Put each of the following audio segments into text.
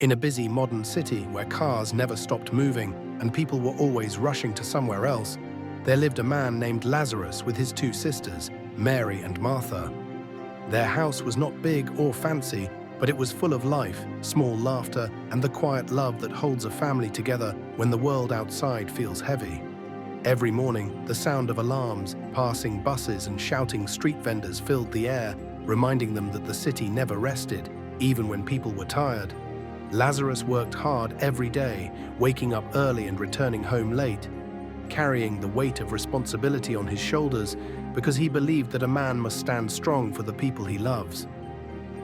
In a busy modern city where cars never stopped moving and people were always rushing to somewhere else, there lived a man named Lazarus with his two sisters, Mary and Martha. Their house was not big or fancy, but it was full of life, small laughter, and the quiet love that holds a family together when the world outside feels heavy. Every morning, the sound of alarms, passing buses, and shouting street vendors filled the air, reminding them that the city never rested, even when people were tired. Lazarus worked hard every day, waking up early and returning home late, carrying the weight of responsibility on his shoulders because he believed that a man must stand strong for the people he loves.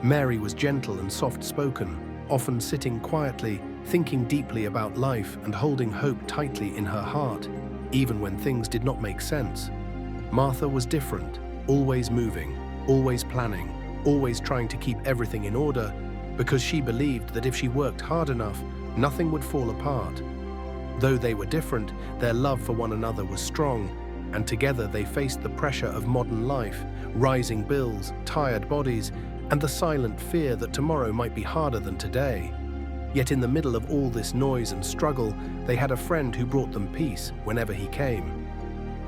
Mary was gentle and soft-spoken, often sitting quietly, thinking deeply about life and holding hope tightly in her heart, even when things did not make sense. Martha was different, always moving, always planning, always trying to keep everything in order, because she believed that if she worked hard enough, nothing would fall apart. Though they were different, their love for one another was strong, and together they faced the pressure of modern life, rising bills, tired bodies, and the silent fear that tomorrow might be harder than today. Yet in the middle of all this noise and struggle, they had a friend who brought them peace whenever he came.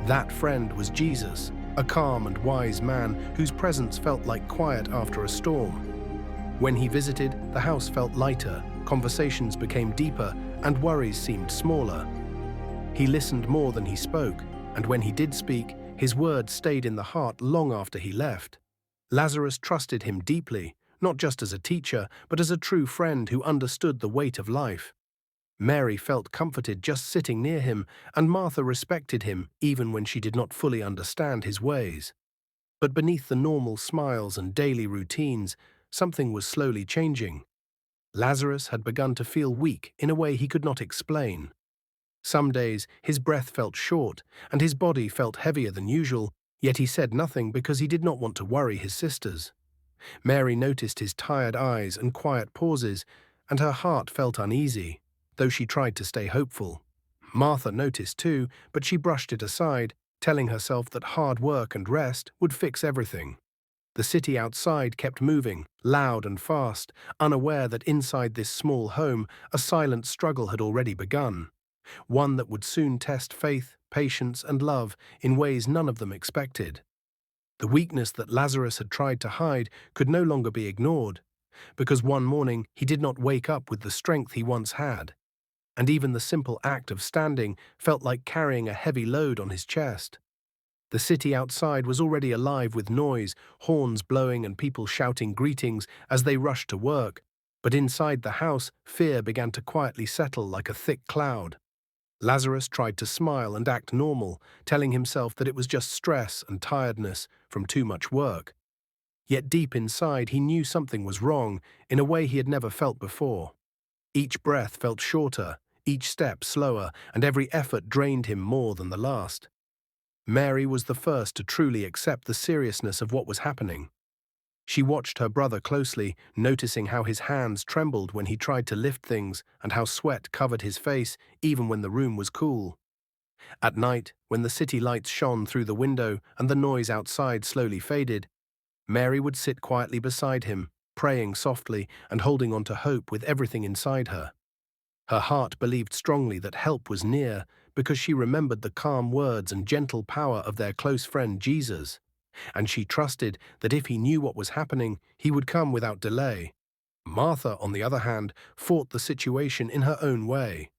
That friend was Jesus, a calm and wise man whose presence felt like quiet after a storm. When he visited, the house felt lighter, conversations became deeper, and worries seemed smaller. He listened more than he spoke, and when he did speak, his words stayed in the heart long after he left. Lazarus trusted him deeply, not just as a teacher, but as a true friend who understood the weight of life. Mary felt comforted just sitting near him, and Martha respected him even when she did not fully understand his ways. But beneath the normal smiles and daily routines, something was slowly changing. Lazarus had begun to feel weak in a way he could not explain. Some days his breath felt short and his body felt heavier than usual, yet he said nothing because he did not want to worry his sisters. Mary noticed his tired eyes and quiet pauses, and her heart felt uneasy, though she tried to stay hopeful. Martha noticed too, but she brushed it aside, telling herself that hard work and rest would fix everything. The city outside kept moving, loud and fast, unaware that inside this small home a silent struggle had already begun, one that would soon test faith, patience, and love in ways none of them expected. The weakness that Lazarus had tried to hide could no longer be ignored, because one morning he did not wake up with the strength he once had, and even the simple act of standing felt like carrying a heavy load on his chest. The city outside was already alive with noise, horns blowing and people shouting greetings as they rushed to work, but inside the house, fear began to quietly settle like a thick cloud. Lazarus tried to smile and act normal, telling himself that it was just stress and tiredness from too much work. Yet deep inside he knew something was wrong in a way he had never felt before. Each breath felt shorter, each step slower, and every effort drained him more than the last. Mary was the first to truly accept the seriousness of what was happening. She watched her brother closely, noticing how his hands trembled when he tried to lift things and how sweat covered his face even when the room was cool. At night, when the city lights shone through the window and the noise outside slowly faded, Mary would sit quietly beside him, praying softly and holding on to hope with everything inside her. Her heart believed strongly that help was near because she remembered the calm words and gentle power of their close friend Jesus, and she trusted that if he knew what was happening, he would come without delay. Martha, on the other hand, fought the situation in her own way.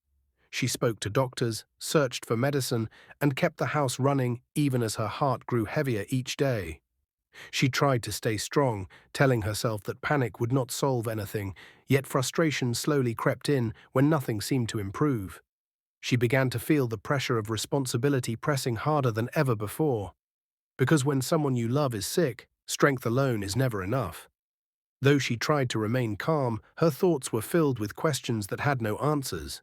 She spoke to doctors, searched for medicine, and kept the house running even as her heart grew heavier each day. She tried to stay strong, telling herself that panic would not solve anything, yet frustration slowly crept in when nothing seemed to improve. She began to feel the pressure of responsibility pressing harder than ever before. Because when someone you love is sick, strength alone is never enough. Though she tried to remain calm, her thoughts were filled with questions that had no answers.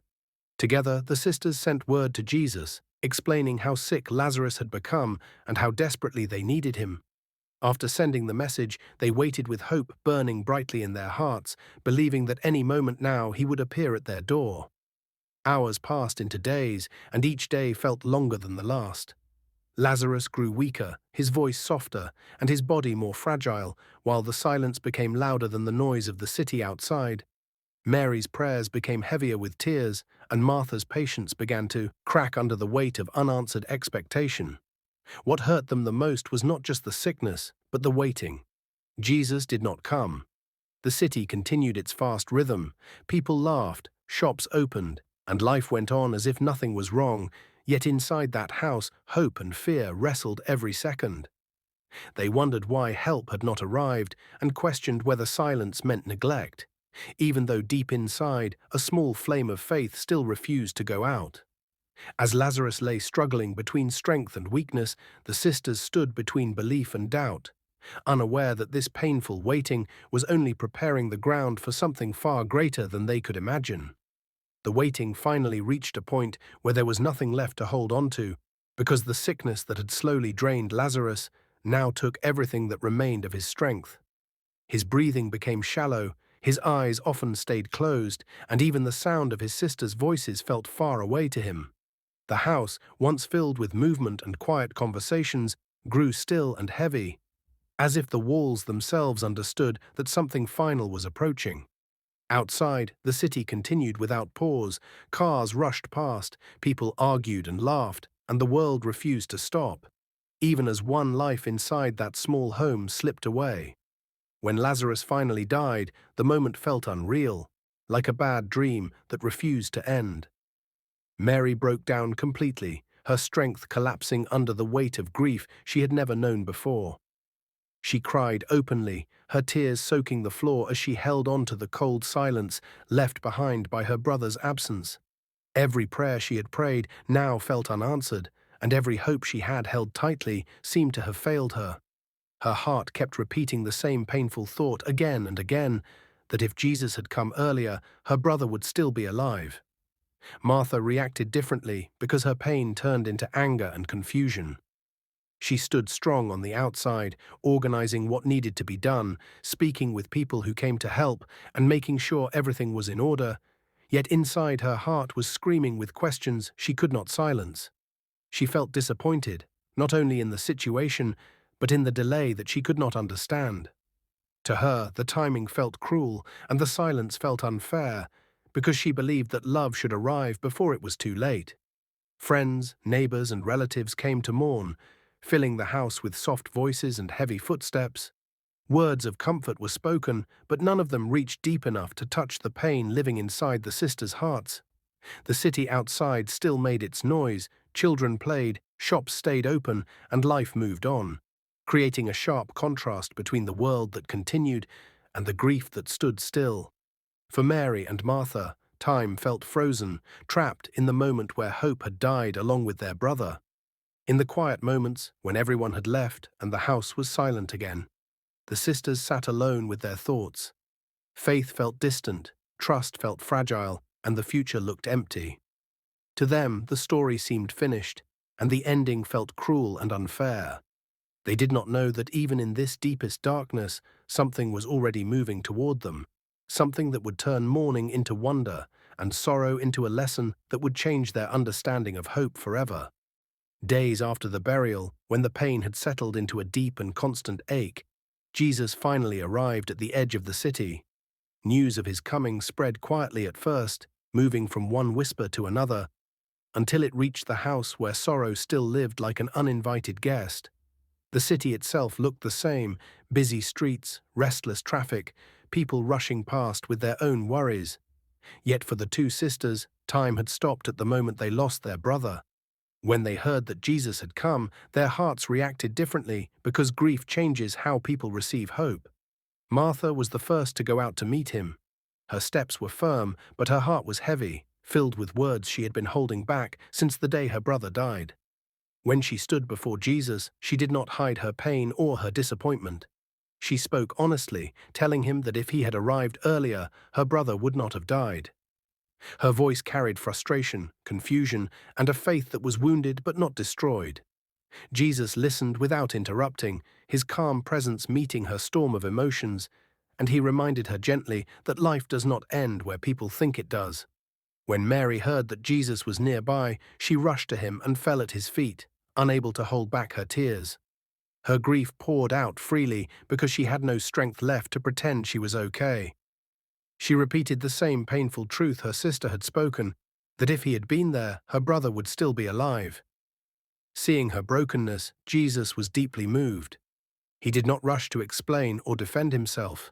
Together, the sisters sent word to Jesus, explaining how sick Lazarus had become and how desperately they needed him. After sending the message, they waited with hope burning brightly in their hearts, believing that any moment now he would appear at their door. Hours passed into days, and each day felt longer than the last. Lazarus grew weaker, his voice softer, and his body more fragile, while the silence became louder than the noise of the city outside. Mary's prayers became heavier with tears, and Martha's patience began to crack under the weight of unanswered expectation. What hurt them the most was not just the sickness, but the waiting. Jesus did not come. The city continued its fast rhythm. People laughed, shops opened, and life went on as if nothing was wrong, yet inside that house, hope and fear wrestled every second. They wondered why help had not arrived and questioned whether silence meant neglect, even though deep inside, a small flame of faith still refused to go out. As Lazarus lay struggling between strength and weakness, the sisters stood between belief and doubt, unaware that this painful waiting was only preparing the ground for something far greater than they could imagine. The waiting finally reached a point where there was nothing left to hold on to, because the sickness that had slowly drained Lazarus now took everything that remained of his strength. His breathing became shallow, his eyes often stayed closed, and even the sound of his sisters' voices felt far away to him. The house, once filled with movement and quiet conversations, grew still and heavy, as if the walls themselves understood that something final was approaching. Outside, the city continued without pause. Cars rushed past, people argued and laughed, and the world refused to stop, even as one life inside that small home slipped away. When Lazarus finally died, the moment felt unreal, like a bad dream that refused to end. Mary broke down completely, her strength collapsing under the weight of grief she had never known before. She cried openly, her tears soaking the floor as she held on to the cold silence left behind by her brother's absence. Every prayer she had prayed now felt unanswered, and every hope she had held tightly seemed to have failed her. Her heart kept repeating the same painful thought again and again, that if Jesus had come earlier, her brother would still be alive. Martha reacted differently because her pain turned into anger and confusion. She stood strong on the outside, organizing what needed to be done, speaking with people who came to help, and making sure everything was in order. Yet inside her heart was screaming with questions she could not silence. She felt disappointed, not only in the situation, but in the delay that she could not understand. To her, the timing felt cruel, and the silence felt unfair, because she believed that love should arrive before it was too late. Friends, neighbors, and relatives came to mourn, filling the house with soft voices and heavy footsteps. Words of comfort were spoken, but none of them reached deep enough to touch the pain living inside the sisters' hearts. The city outside still made its noise, children played, shops stayed open, and life moved on, creating a sharp contrast between the world that continued and the grief that stood still. For Mary and Martha, time felt frozen, trapped in the moment where hope had died along with their brother. In the quiet moments, when everyone had left and the house was silent again, the sisters sat alone with their thoughts. Faith felt distant, trust felt fragile, and the future looked empty. To them, the story seemed finished, and the ending felt cruel and unfair. They did not know that even in this deepest darkness, something was already moving toward them, something that would turn mourning into wonder and sorrow into a lesson that would change their understanding of hope forever. Days after the burial, when the pain had settled into a deep and constant ache, Jesus finally arrived at the edge of the city. News of his coming spread quietly at first, moving from one whisper to another, until it reached the house where sorrow still lived like an uninvited guest. The city itself looked the same: busy streets, restless traffic, people rushing past with their own worries. Yet for the two sisters, time had stopped at the moment they lost their brother. When they heard that Jesus had come, their hearts reacted differently because grief changes how people receive hope. Martha was the first to go out to meet him. Her steps were firm, but her heart was heavy, filled with words she had been holding back since the day her brother died. When she stood before Jesus, she did not hide her pain or her disappointment. She spoke honestly, telling him that if he had arrived earlier, her brother would not have died. Her voice carried frustration, confusion, and a faith that was wounded but not destroyed. Jesus listened without interrupting, his calm presence meeting her storm of emotions, and he reminded her gently that life does not end where people think it does. When Mary heard that Jesus was nearby, she rushed to him and fell at his feet, unable to hold back her tears. Her grief poured out freely because she had no strength left to pretend she was okay. She repeated the same painful truth her sister had spoken, that if he had been there, her brother would still be alive. Seeing her brokenness, Jesus was deeply moved. He did not rush to explain or defend himself.